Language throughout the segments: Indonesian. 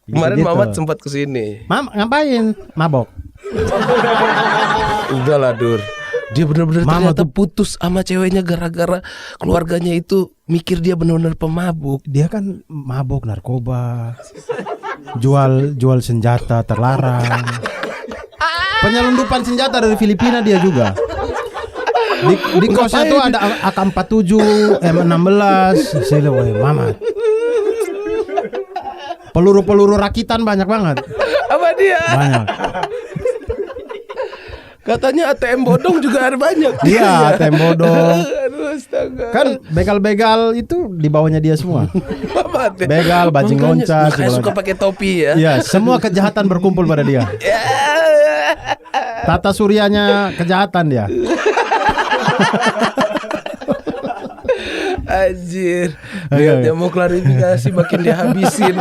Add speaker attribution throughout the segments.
Speaker 1: Kemarin
Speaker 2: gitu.
Speaker 1: Mamat sempat kesini.
Speaker 2: Ngapain? Mabok.
Speaker 1: Udah lah Dur. Dia benar-benar
Speaker 2: Mama
Speaker 1: ternyata
Speaker 2: tuh-
Speaker 1: putus sama ceweknya gara-gara keluarganya itu mikir dia benar-benar pemabuk.
Speaker 2: Dia kan mabok narkoba, jual senjata terlarang, penyelundupan senjata dari Filipina dia juga. Di kosnya tuh ada AK-47, M16. Saya bilang, Mama, peluru rakitan banyak banget.
Speaker 1: Apa dia?
Speaker 2: Banyak.
Speaker 1: Katanya ATM bodong juga ada banyak.
Speaker 2: Iya, ATM bodong.
Speaker 1: Aduh, astaga.
Speaker 2: Kan begal-begal itu di bawahnya dia semua.
Speaker 1: Mamat ya.
Speaker 2: Begal, bajing
Speaker 1: Makanya
Speaker 2: loncat,
Speaker 1: suka pakai topi ya.
Speaker 2: Iya, semua kejahatan berkumpul pada dia. Tata suryanya kejahatan dia.
Speaker 1: Anjir. Dia mau klarifikasi makin dia habisin.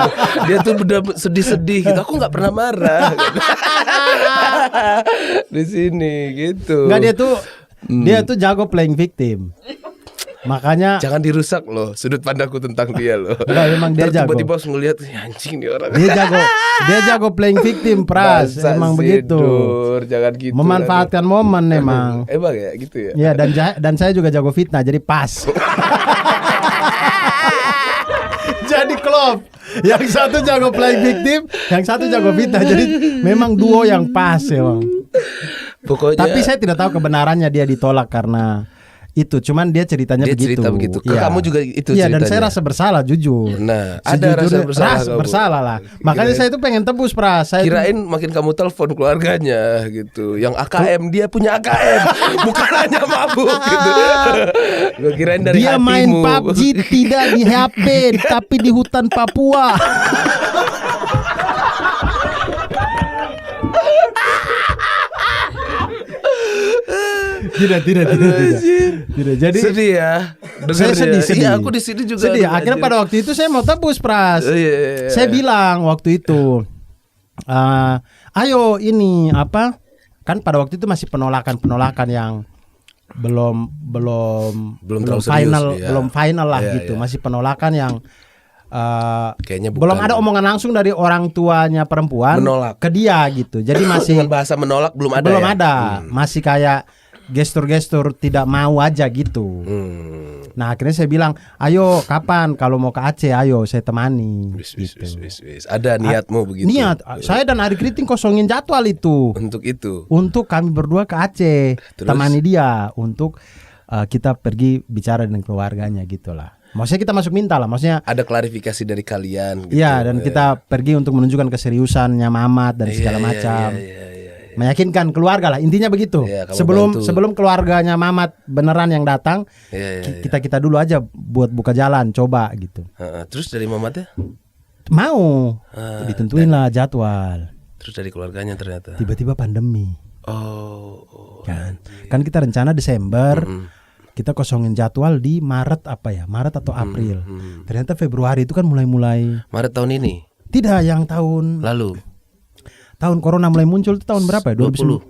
Speaker 1: Dia tuh udah sedih-sedih gitu. Aku nggak pernah marah. Di sini gitu.
Speaker 2: Enggak, dia tuh jago playing victim. Makanya
Speaker 1: Jangan dirusak loh sudut pandangku tentang dia loh.
Speaker 2: Enggak, memang dia
Speaker 1: Ntar
Speaker 2: jago.
Speaker 1: tiba-tiba harus ngeliat anjing nih orang.
Speaker 2: dia jago playing victim, Pras.
Speaker 1: Masa
Speaker 2: Emang
Speaker 1: sih,
Speaker 2: begitu.
Speaker 1: Dur, jangan gitu.
Speaker 2: Memanfaatkan momen emang.
Speaker 1: Emang ya gitu ya.
Speaker 2: Iya, dan saya juga jago fitnah, jadi pas. Jadi klop. Yang satu jago playing victim, yang satu jago fitnah. Jadi memang duo yang pas emang.
Speaker 1: Pokoknya
Speaker 2: Tapi saya tidak tahu kebenarannya dia ditolak karena itu. Cuman dia ceritanya
Speaker 1: dia
Speaker 2: begitu.
Speaker 1: cerita begitu. Ke
Speaker 2: Iya.
Speaker 1: kamu juga itu
Speaker 2: Iya,
Speaker 1: ceritanya.
Speaker 2: dan saya rasa bersalah jujur.
Speaker 1: Nah, ada rasa bersalah kamu.
Speaker 2: bersalah lah. Makanya saya itu pengen tebus, Pras. Saya
Speaker 1: Kirain makin kamu telepon keluarganya gitu. Yang AKM dia punya AKM, bukan hanya mabuk gitu. Gue kirain dari
Speaker 2: dia main
Speaker 1: hatimu.
Speaker 2: PUBG tidak di HP tapi di hutan Papua. Tidak. Jadi
Speaker 1: Sedih ya.
Speaker 2: saya
Speaker 1: dengernya.
Speaker 2: sedih.
Speaker 1: Iya, aku di sini juga.
Speaker 2: Sedih.
Speaker 1: aduh,
Speaker 2: Akhirnya
Speaker 1: anjir.
Speaker 2: pada waktu itu saya mau tebus, Pras.
Speaker 1: Iya.
Speaker 2: Saya bilang waktu itu, ayo ini apa? Kan pada waktu itu masih penolakan yang belum
Speaker 1: terlalu serius, iya.
Speaker 2: belum final lah
Speaker 1: Iya,
Speaker 2: gitu.
Speaker 1: iya.
Speaker 2: Masih penolakan yang
Speaker 1: Kayaknya bukan.
Speaker 2: belum ada omongan langsung dari orang tuanya perempuan
Speaker 1: Menolak.
Speaker 2: ke dia gitu. Jadi masih
Speaker 1: Dengan bahasa menolak belum ada.
Speaker 2: belum
Speaker 1: ya?
Speaker 2: ada. Masih kayak gestur-gestur tidak mau aja gitu. Nah akhirnya saya bilang, ayo kapan kalau mau ke Aceh, ayo saya temani.
Speaker 1: Wis.
Speaker 2: Gitu.
Speaker 1: Ada niatmu begitu.
Speaker 2: Niat, saya dan Ari Kriting kosongin jadwal itu
Speaker 1: Untuk itu.
Speaker 2: untuk kami berdua ke Aceh,
Speaker 1: Terus?
Speaker 2: temani dia untuk kita pergi bicara dengan keluarganya gitulah. Maksudnya kita masuk minta lah, maksudnya.
Speaker 1: Ada klarifikasi dari kalian. Gitu.
Speaker 2: Iya, dan kita pergi untuk menunjukkan keseriusannya Mamat dan segala macam.
Speaker 1: Iya.
Speaker 2: Meyakinkan keluarga lah, intinya begitu.
Speaker 1: Iya, kamu bantu.
Speaker 2: Sebelum keluarganya Mamat beneran yang datang,
Speaker 1: Iya.
Speaker 2: kita dulu aja buat buka jalan, coba gitu.
Speaker 1: Terus dari mamatnya?
Speaker 2: Mau ditentuin lah jadwal.
Speaker 1: Terus dari keluarganya ternyata.
Speaker 2: Tiba-tiba pandemi.
Speaker 1: Oh.
Speaker 2: Kan kita rencana Desember, kita kosongin jadwal di Maret Maret atau April. Ternyata Februari itu kan mulai
Speaker 1: Maret tahun ini.
Speaker 2: tidak, yang tahun corona mulai muncul itu tahun berapa ya? 2020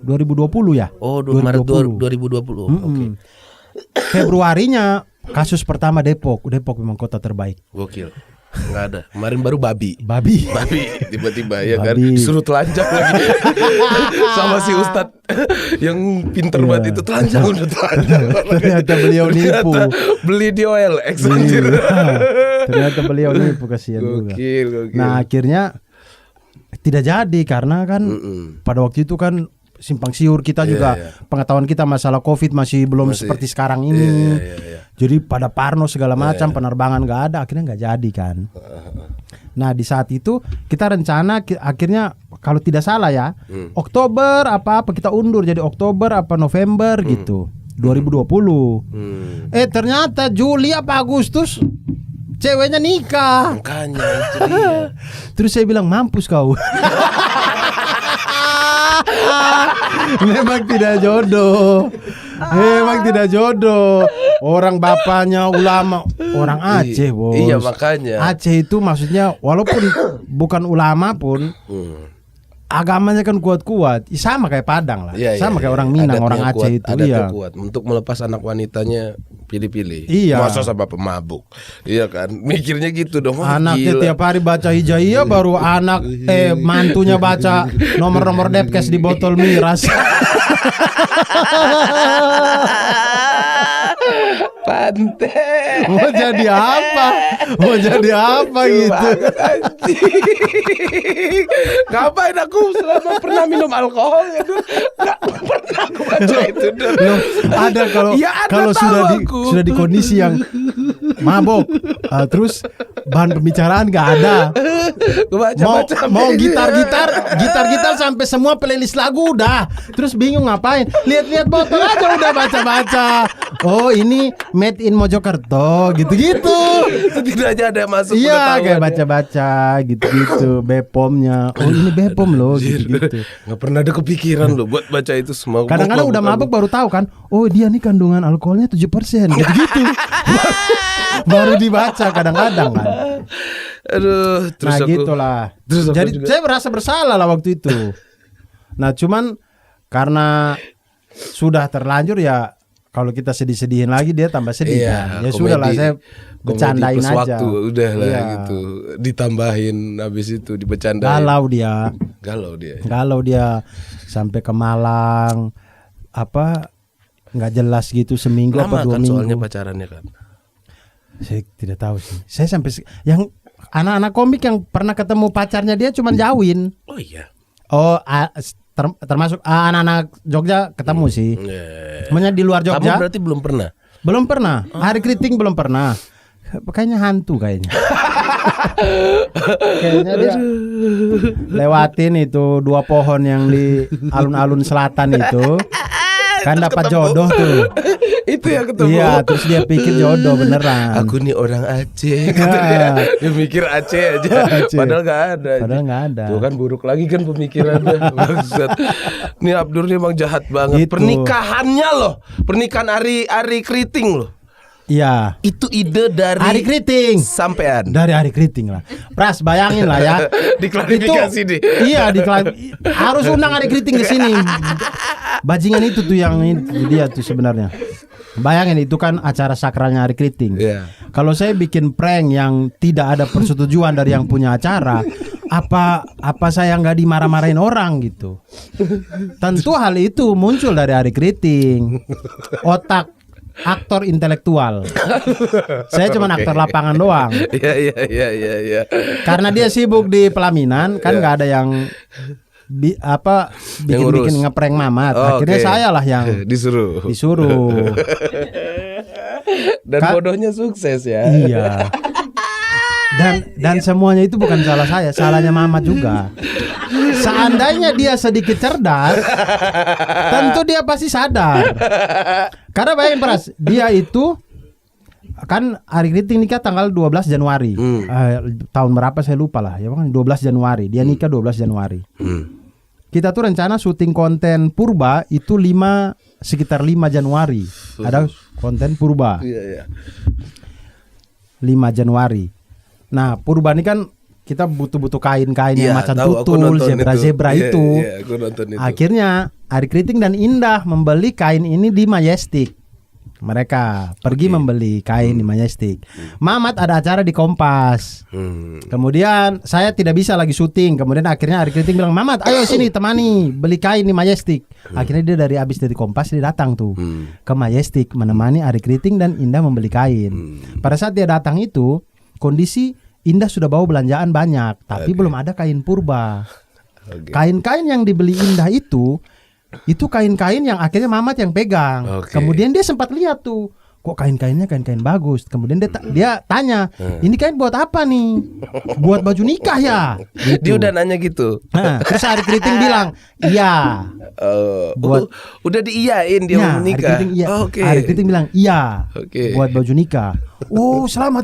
Speaker 2: ya?
Speaker 1: Oh, Maret 2020. Oke.
Speaker 2: Februarinya kasus pertama Depok memang kota terbaik.
Speaker 1: Gokil. Enggak ada. Kemarin baru babi tiba-tiba ya kan
Speaker 2: Babi.
Speaker 1: disuruh telanjang lagi sama si Ustadz yang pinter
Speaker 2: Iya.
Speaker 1: banget itu telanjang udah telanjang.
Speaker 2: Ternyata beliau nipu.
Speaker 1: Beli di OLX anjir.
Speaker 2: Ternyata beliau nipu, kasihan juga.
Speaker 1: Gokil.
Speaker 2: Nah akhirnya tidak jadi karena kan pada waktu itu kan simpang siur kita juga pengetahuan kita masalah COVID masih belum seperti sekarang ini.
Speaker 1: Iya.
Speaker 2: Jadi pada parno segala macam penerbangan nggak ada, akhirnya nggak jadi kan. Nah di saat itu kita rencana akhirnya kalau tidak salah ya Oktober apa kita undur jadi Oktober apa November gitu 2020. Ternyata Juli apa Agustus ceweknya nikah.
Speaker 1: Makanya itu dia.
Speaker 2: Terus saya bilang mampus kau. Memang tidak jodoh. Orang bapaknya ulama, orang Aceh, Bos.
Speaker 1: Iya, makanya.
Speaker 2: Aceh itu maksudnya walaupun bukan ulama pun agamanya kan kuat-kuat. Sama kayak Padang lah.
Speaker 1: Iya,
Speaker 2: sama
Speaker 1: iya,
Speaker 2: kayak
Speaker 1: iya.
Speaker 2: orang Minang,
Speaker 1: Adatnya
Speaker 2: orang Aceh
Speaker 1: kuat,
Speaker 2: itu
Speaker 1: adatnya
Speaker 2: iya.
Speaker 1: kuat. Untuk melepas anak wanitanya pilih-pilih.
Speaker 2: Iya.
Speaker 1: Masa sama pemabuk. Iya kan? Mikirnya gitu dong. Wah,
Speaker 2: Anaknya
Speaker 1: gila.
Speaker 2: tiap hari baca hijaiyah, baru mantunya baca nomor-nomor Depkes di botol miras.
Speaker 1: Pantai.
Speaker 2: Mau jadi apa? Mau jadi apa gitu?
Speaker 1: Ngapain aku selama pernah minum alkohol itu? Nggak pernah aku baca itu dulu.
Speaker 2: Loh, ada kalau
Speaker 1: Ya, ada,
Speaker 2: kalau
Speaker 1: tahu aku.
Speaker 2: sudah di kondisi yang mabok, terus bahan pembicaraan nggak ada. Mau gitar sampai semua playlist lagu udah, terus bingung ngapain? Lihat-lihat botol aja udah baca-baca. Oh ini made in Mojokerto gitu-gitu.
Speaker 1: Setidaknya ada masuk
Speaker 2: Iya
Speaker 1: pengetahuan
Speaker 2: kayak
Speaker 1: ya.
Speaker 2: baca-baca gitu-gitu Bepomnya. Oh ini Bepom loh gitu-gitu.
Speaker 1: Nggak pernah ada kepikiran loh buat baca itu semua.
Speaker 2: Kadang-kadang udah mabuk baru tahu kan. Oh dia nih kandungan alkoholnya 7% gitu-gitu. Baru dibaca kadang-kadang kan.
Speaker 1: Aduh, terus
Speaker 2: Nah
Speaker 1: aku,
Speaker 2: gitulah.
Speaker 1: terus aku
Speaker 2: Jadi
Speaker 1: juga-
Speaker 2: saya merasa bersalah lah waktu itu. Nah cuman karena sudah terlanjur ya, kalau kita sedih-sedihin lagi dia tambah sedih kan. Ya sudah lah, saya bercandain
Speaker 1: plus
Speaker 2: aja.
Speaker 1: waktu udah lah
Speaker 2: Iya.
Speaker 1: gitu. Ditambahin habis itu dibercandain.
Speaker 2: Galau dia. Galau dia sampai ke Malang, apa nggak jelas gitu seminggu
Speaker 1: Lama
Speaker 2: apa 2
Speaker 1: kan
Speaker 2: minggu.
Speaker 1: soalnya pacarannya kan.
Speaker 2: Saya tidak tahu sih. Saya sampai yang anak-anak komik yang pernah ketemu pacarnya dia cuman Jawin.
Speaker 1: Oh iya.
Speaker 2: Oh, termasuk anak-anak Jogja ketemu sih. Semuanya di luar
Speaker 1: Kamu
Speaker 2: Jogja.
Speaker 1: berarti belum pernah.
Speaker 2: Belum pernah. Hari Kriting belum pernah. Kayaknya hantu kayaknya. Kayaknya dia lewatin itu 2 pohon yang di alun-alun selatan itu. Kan dapat jodoh tuh.
Speaker 1: Itu yang ketemu.
Speaker 2: Iya, terus dia pikir jodoh beneran.
Speaker 1: Aku nih orang Aceh kata dia. Dia mikir Aceh aja.
Speaker 2: Aceh.
Speaker 1: Padahal nggak ada.
Speaker 2: Padahal nggak ada.
Speaker 1: Tuh kan buruk lagi kan pemikirannya. Bangsat. Nih Abdur nih emang jahat banget.
Speaker 2: Gitu.
Speaker 1: Pernikahannya loh. Pernikahan Ari Kriting loh.
Speaker 2: Iya.
Speaker 1: Itu ide dari
Speaker 2: Hari Kriting.
Speaker 1: sampean.
Speaker 2: Dari Hari Kriting lah. Pras bayangin lah ya.
Speaker 1: Diklarifikasi
Speaker 2: Itu-
Speaker 1: nih.
Speaker 2: Iya, harus undang Hari Kriting ke sini. Bajingan itu tuh yang itu dia tuh sebenarnya. Bayangin itu kan acara sakralnya Hari Kriting.
Speaker 1: Iya.
Speaker 2: Kalau saya bikin prank yang tidak ada persetujuan dari yang punya acara, apa saya nggak dimarah-marahin orang gitu. Tentu hal itu muncul dari Hari Kriting. Otak aktor intelektual. Saya cuma aktor lapangan doang.
Speaker 1: Iya.
Speaker 2: Karena dia sibuk di pelaminan, kan nggak ada yang bikin ngeprank Mamat.
Speaker 1: Oh,
Speaker 2: Akhirnya
Speaker 1: oke.
Speaker 2: saya lah yang
Speaker 1: disuruh. Dan bodohnya sukses ya.
Speaker 2: Iya. Dan semuanya itu bukan salah saya, salahnya Mamat juga. Seandainya dia sedikit cerdas, tentu dia pasti sadar. Karena bayangin Pras, dia itu kan Hari Kriting nikah tanggal 12 Januari. Tahun berapa saya lupa lah. Ya kan 12 Januari. Dia nikah 12 Januari. Kita tuh rencana syuting konten Purba itu sekitar 5 Januari. Ada konten Purba.
Speaker 1: Iya.
Speaker 2: 5 Januari. Nah, Purba ini kan kita butuh kain-kain yang macan
Speaker 1: tahu, aku
Speaker 2: tutul,
Speaker 1: nonton
Speaker 2: zebra
Speaker 1: itu.
Speaker 2: itu.
Speaker 1: Iya, aku nonton itu.
Speaker 2: Akhirnya Hari Kriting dan Indah membeli kain ini di Majestic. Mereka pergi membeli kain di Majestic. Mamat ada acara di Kompas. Kemudian saya tidak bisa lagi syuting. Kemudian akhirnya Hari Kriting bilang, Mamat ayo sini temani beli kain di Majestic. Akhirnya dia habis dari Kompas dia datang tuh ke Majestic menemani Hari Kriting dan Indah membeli kain. Pada saat dia datang itu kondisi Indah sudah bawa belanjaan banyak, tapi belum ada kain Purba. Kain-kain yang dibeli Indah itu kain-kain yang akhirnya Mamat yang pegang. Kemudian dia sempat lihat tuh, kok kain-kainnya kain-kain bagus. Kemudian dia tanya, ini kain buat apa nih? Buat baju nikah ya? Gitu.
Speaker 1: Dia udah nanya gitu.
Speaker 2: Nah, terus Hari Kriting bilang, iya.
Speaker 1: Udah diiyain dia mau menikah.
Speaker 2: Hari Kriting bilang, iya.
Speaker 1: Oke.
Speaker 2: Buat baju nikah. Oh, selamat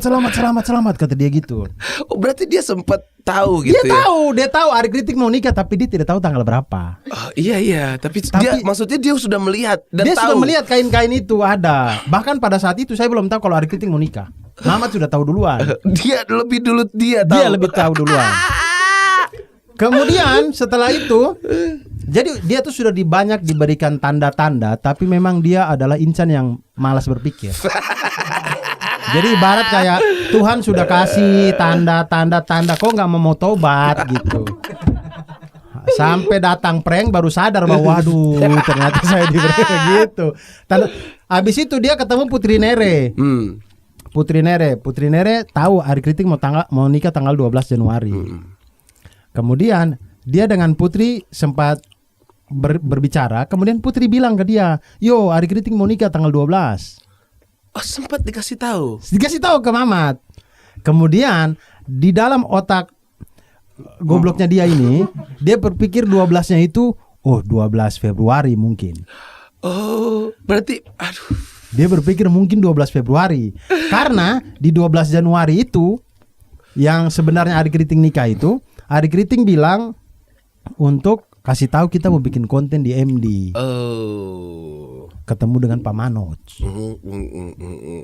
Speaker 2: kata dia gitu.
Speaker 1: Oh, berarti dia sempat tahu gitu ya.
Speaker 2: Dia tahu Hari Kriting mau nikah, tapi dia tidak tahu tanggal berapa.
Speaker 1: Oh, iya, tapi dia maksudnya dia sudah melihat dan
Speaker 2: Dia
Speaker 1: tahu.
Speaker 2: sudah melihat kain-kain itu ada. Bahkan pada saat itu saya belum tahu kalau Hari Kriting mau nikah. Mamat sudah tahu duluan.
Speaker 1: Dia lebih dulu dia tahu.
Speaker 2: Dia lebih tahu duluan. Kemudian setelah itu Jadi dia tuh sudah banyak diberikan tanda-tanda, tapi memang dia adalah insan yang malas berpikir. Jadi ibarat kayak Tuhan sudah kasih tanda-tanda, kok nggak mau tobat gitu. Sampai datang prank baru sadar bahwa waduh ternyata saya diberi gitu. Habis itu dia ketemu Putri Nere. Putri Nere tahu Ari Kriting mau nikah tanggal 12 Januari. Kemudian dia dengan Putri sempat berbicara. Kemudian Putri bilang ke dia, "Yo, Ari Kriting mau nikah tanggal 12."
Speaker 1: Oh, sempat dikasih tahu.
Speaker 2: Dikasih tahu ke Mamat. Kemudian di dalam otak gobloknya dia ini, dia berpikir 12-nya itu 12 Februari mungkin.
Speaker 1: Oh, berarti aduh.
Speaker 2: Dia berpikir mungkin 12 Februari. Karena di 12 Januari itu yang sebenarnya Ari Kriting nikah itu, Ari Kriting bilang untuk kasih tahu kita mau bikin konten di MD. Ketemu dengan Pak Manoj.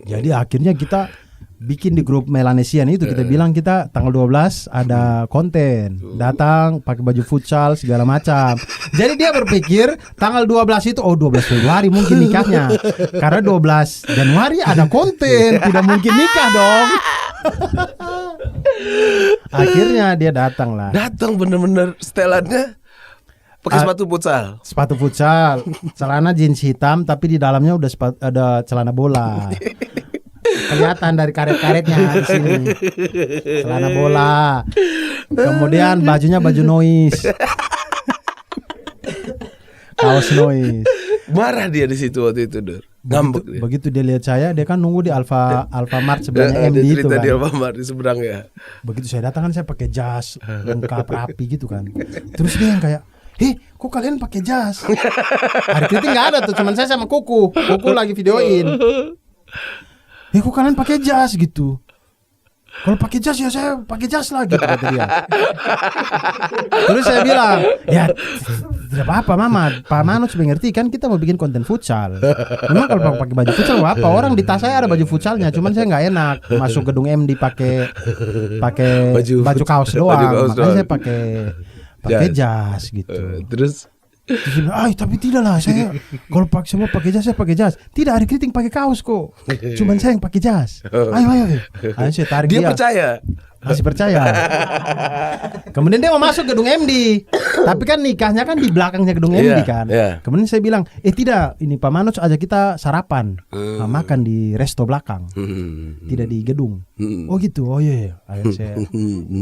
Speaker 2: Jadi akhirnya kita bikin di grup Melanesian itu, kita bilang kita tanggal 12 ada konten, datang pakai baju futsal segala macam. Jadi dia berpikir tanggal 12 itu 12 Februari mungkin nikahnya. Karena 12 Januari ada konten, tidak mungkin nikah dong. Akhirnya dia datang lah.
Speaker 1: Datang bener-bener setelannya pakai sepatu futsal.
Speaker 2: Sepatu futsal, celana jeans hitam tapi di dalamnya udah ada celana bola. Kelihatan dari karet-karetnya di sini. Celana bola. Kemudian bajunya baju noise. Kaos noise.
Speaker 1: Marah dia di situ waktu itu, Dur. Ngambek dia.
Speaker 2: Begitu dia lihat saya, dia kan nunggu di Alfamart sebelahnya MD itu kan.
Speaker 1: Di Alfamart di seberang ya.
Speaker 2: Begitu saya datang kan saya pakai jas lengkap rapi gitu kan. Terus dia yang kayak, kok kalian pakai jas? Hari Kriting nggak ada tuh, cuman saya sama Kuku lagi videoin. Kok kalian pakai jas gitu? Kalau pakai jas ya saya pakai jas lagi, kata dia. Terus saya bilang, ya tidak apa-apa Mama, Pak Manoj mengerti kan kita mau bikin konten futsal. Memang kalau pakai baju futsal apa? Orang di tas saya ada baju futsalnya, cuman saya nggak enak masuk gedung MD pakai baju kaos doang. Makanya saya pakai jas gitu.
Speaker 1: Terus
Speaker 2: tapi tidak lah, saya kalau semua pakai jas saya pakai jas. Tidak, Ari Kriting pakai kaos kok. Cuman saya yang pakai jas. Ayo. Saya tarik dia.
Speaker 1: Percaya.
Speaker 2: Masih percaya. Kemudian dia mau masuk gedung MD. Tapi kan nikahnya kan di belakangnya gedung MD kan. Kemudian saya bilang, tidak, ini Pak Manoj ajak kita sarapan, makan di resto belakang, tidak di gedung. Oh gitu, oh iya. Ayo saya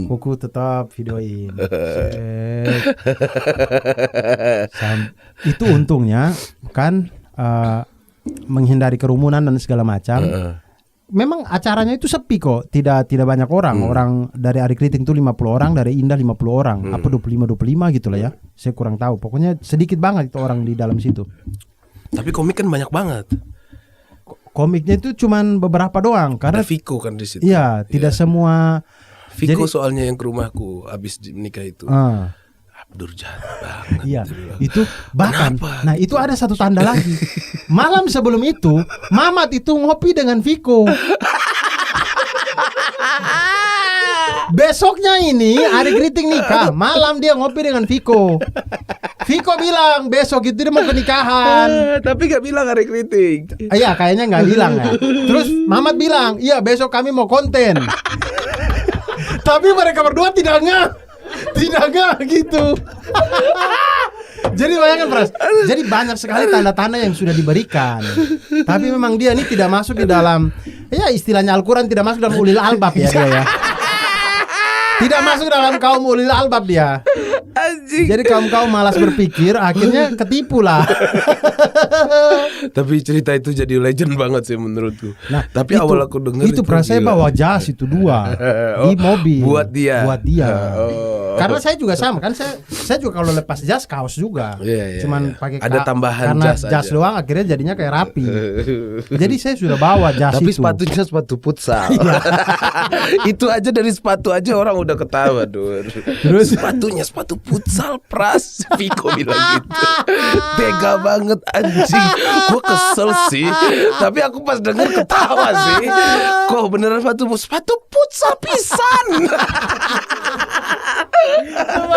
Speaker 2: Kuku tetap videoin. Itu untungnya kan menghindari kerumunan dan segala macam. Memang acaranya itu sepi kok, tidak banyak orang. Orang dari Ari Kriting itu 50 orang, dari Indah 50 orang, apa 25 gitu lah ya. Saya kurang tahu. Pokoknya sedikit banget itu orang di dalam situ.
Speaker 1: Tapi komik kan banyak banget.
Speaker 2: Komiknya itu cuman beberapa doang karena
Speaker 1: ada Viko kan di situ.
Speaker 2: Iya, tidak semua.
Speaker 1: Viko soalnya yang ke rumahku habis nikah itu. Durjat banget.
Speaker 2: Iya, itu bahkan. Kenapa? Nah, itu ada satu tanda lagi. Malam sebelum itu, Mamat itu ngopi dengan Viko. Besoknya ini Ari Kriting nikah, malam dia ngopi dengan Viko. Viko bilang besok itu dia mau ke nikahan.
Speaker 1: Tapi gak bilang Ari Kriting.
Speaker 2: Iya, kayaknya gak bilang ya. Terus Mamat bilang, iya besok kami mau konten. Tapi mereka berdua tidak gitu. Jadi bayangkan Pras, jadi banyak sekali tanda-tanda yang sudah diberikan. Tapi memang dia ini tidak masuk di dalam, ya istilahnya Al-Quran tidak masuk dalam ulil albab ya dia ya. Tidak masuk dalam kaum ulil albab dia.
Speaker 1: Anjing.
Speaker 2: Jadi kaum malas berpikir, akhirnya ketipu lah.
Speaker 1: Tapi cerita itu jadi legend banget sih menurutku.
Speaker 2: Nah,
Speaker 1: tapi awal aku dengar
Speaker 2: itu saya bawa jas itu 2 di mobil
Speaker 1: buat dia.
Speaker 2: Karena saya juga sama kan, saya juga kalau lepas jas kaos juga. Cuman pakai
Speaker 1: ada tambahan
Speaker 2: karena
Speaker 1: jas
Speaker 2: doang akhirnya jadinya kayak rapi. Jadi saya sudah bawa jas
Speaker 1: tapi
Speaker 2: itu.
Speaker 1: Tapi sepatunya sepatu futsal. Itu aja dari sepatu aja orang udah ketawa, Terus sepatunya sepatu futsal Pras. Viko bilang gitu. Tega banget anjing. Gue kesel sih. Tapi aku pas denger ketawa sih. Kok beneran sepatu futsal pisan.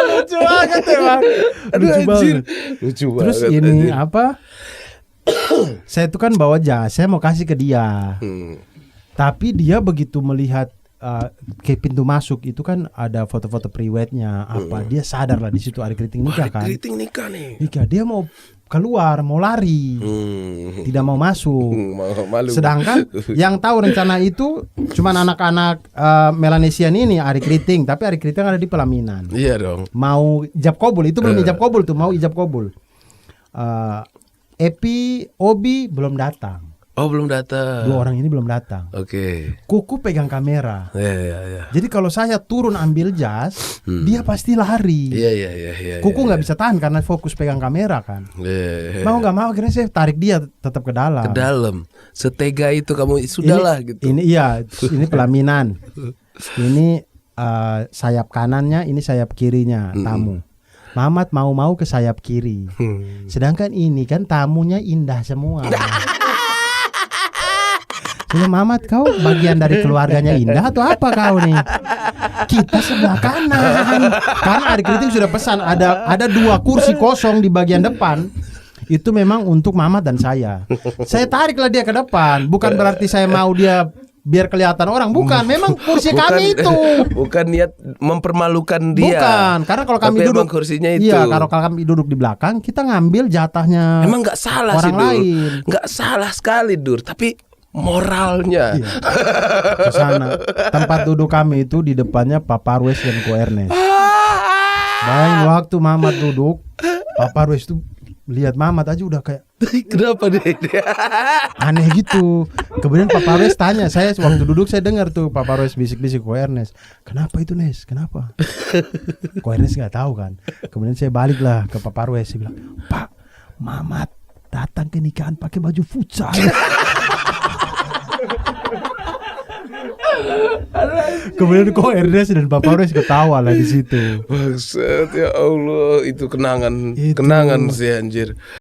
Speaker 2: Lucu banget emang.
Speaker 1: Aduh,
Speaker 2: Lucu
Speaker 1: anjir.
Speaker 2: banget.
Speaker 1: Lucu
Speaker 2: Terus
Speaker 1: banget,
Speaker 2: ini
Speaker 1: anjir.
Speaker 2: apa? Saya itu kan bawa jas, saya mau kasih ke dia. Tapi dia begitu melihat ke pintu masuk itu kan ada foto-foto pre-wed-nya apa, dia sadar lah di situ ada keriting nikah kan.
Speaker 1: Keriting nikah nih.
Speaker 2: Nikah, dia mau keluar, mau lari, tidak mau masuk.
Speaker 1: Malu.
Speaker 2: Sedangkan yang tahu rencana itu cuman anak-anak Melanesian ini Ari Keriting, tapi Ari Keriting ada di pelaminan.
Speaker 1: Iya dong.
Speaker 2: Mau ijab kabul, itu belum ijab kabul tuh, mau ijab kabul. Epi, Obi belum datang.
Speaker 1: Oh, belum datang.
Speaker 2: Dua orang ini belum datang.
Speaker 1: Oke.
Speaker 2: Kuku pegang kamera.
Speaker 1: Iya.
Speaker 2: Jadi kalau saya turun ambil jas, dia pasti lari.
Speaker 1: Iya.
Speaker 2: Kuku nggak bisa tahan karena fokus pegang kamera kan.
Speaker 1: Iya.
Speaker 2: Mau nggak mau akhirnya saya tarik dia tetap ke dalam.
Speaker 1: Ke dalam. Setega itu kamu sudahlah gitu.
Speaker 2: Ini iya, ini pelaminan. Ini sayap kanannya, ini sayap kirinya tamu. Mamat mau ke sayap kiri. Sedangkan ini kan tamunya indah semua. Sudah Mamat, kau bagian dari keluarganya indah atau apa kau nih? Kita sebelah kanan. Karena Ari Keriting sudah pesan ada 2 kursi kosong di bagian depan. Itu memang untuk Mamat dan saya. Saya tariklah dia ke depan. Bukan berarti saya mau dia biar kelihatan orang, bukan. Memang kursi kami itu.
Speaker 1: Bukan niat mempermalukan dia.
Speaker 2: Bukan, karena kalau kami
Speaker 1: tapi
Speaker 2: duduk
Speaker 1: emang kursinya itu.
Speaker 2: Iya, kalau kami duduk di belakang, kita ngambil jatahnya.
Speaker 1: Emang nggak salah
Speaker 2: orang
Speaker 1: sih, Dur.
Speaker 2: lain.
Speaker 1: Nggak salah sekali, Dur. Tapi moralnya.
Speaker 2: Iya. Ke sana. Tempat duduk kami itu di depannya Pak Parwes dan Ko Ernest. Bayangin waktu Mamat duduk, Pak Parwes itu lihat Mamat aja udah kayak
Speaker 1: Kenapa dia?
Speaker 2: aneh gitu. Kemudian Pak Parwes tanya, saya waktu duduk saya dengar tuh Pak Parwes bisik-bisik Ko Ernest. Kenapa itu Nes? Kenapa? Ko Ernest nggak tahu kan. Kemudian saya baliklah ke Pak Parwes, saya bilang, Pak, Mamat datang ke nikahan pakai baju futsal. Kemudian Ko Ernest dan Pak Parwes ketawa lah di situ.
Speaker 1: Maksud ya Allah, itu kenangan
Speaker 2: Itu.
Speaker 1: kenangan sih anjir.